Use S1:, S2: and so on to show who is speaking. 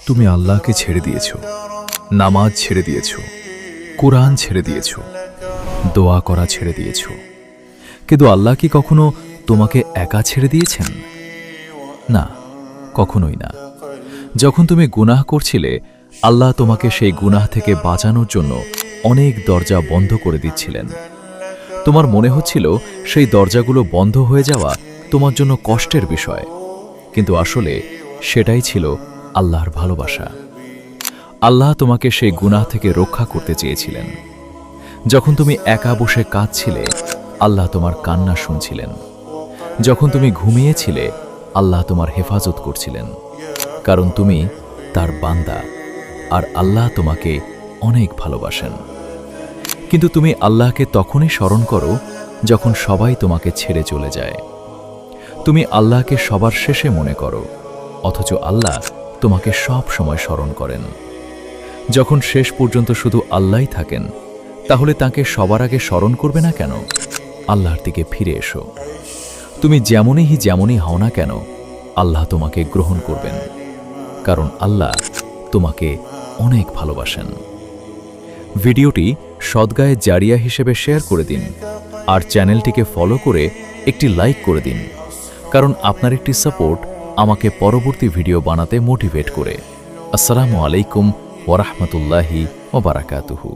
S1: তুমি আল্লাহকে ছেড়ে দিয়েছ, নামাজ ছেড়ে দিয়েছ, কোরআন ছেড়ে দিয়েছ, দোয়া করা ছেড়ে দিয়েছ। কিন্তু আল্লাহ কি কখনো তোমাকে একা ছেড়ে দিয়েছেন? না, কখনোই না। যখন তুমি গুনাহ করছিলে, আল্লাহ তোমাকে সেই গুনাহ থেকে বাঁচানোর জন্য অনেক দরজা বন্ধ করে দিচ্ছিলেন। তোমার মনে হচ্ছিল সেই দরজাগুলো বন্ধ হয়ে যাওয়া তোমার জন্য কষ্টের বিষয়, কিন্তু আসলে সেটাই ছিল আল্লাহর ভালোবাসা। আল্লাহ তোমাকে সেই গুনাহ থেকে রক্ষা করতে চেয়েছিলেন। যখন তুমি একা বসে কাঁদছিলে, আল্লাহ তোমার কান্না শুনছিলেন। যখন তুমি ঘুমিয়েছিলে, আল্লাহ তোমার হেফাজত করছিলেন, কারণ তুমি তার বান্দা, আর আল্লাহ তোমাকে অনেক ভালোবাসেন। কিন্তু তুমি আল্লাহকে তখনই স্মরণ করো যখন সবাই তোমাকে ছেড়ে চলে যায়। তুমি আল্লাহকে সবার শেষে মনে করো, অথচ আল্লাহ তোমাকে সব সময় স্মরণ করেন। যখন শেষ পর্যন্ত শুধু আল্লাহই থাকেন, তাহলে তাকে সবার আগে স্মরণ করবে না কেন? আল্লাহর দিকে ফিরে এসো। তুমি যেমনই হও না কেন, আল্লাহ তোমাকে গ্রহণ করবেন, কারণ আল্লাহ তোমাকে অনেক ভালোবাসেন। ভিডিওটি সদগায়ে জারিয়া হিসেবে শেয়ার করে দিন, আর চ্যানেলটিকে ফলো করে একটি লাইক করে দিন, কারণ আপনার একটি সাপোর্ট আমাকে পরবর্তী ভিডিও বানাতে মোটিভেট করে। আসসালামু আলাইকুম ওয়া রাহমাতুল্লাহি ওয়া বারাকাতুহু।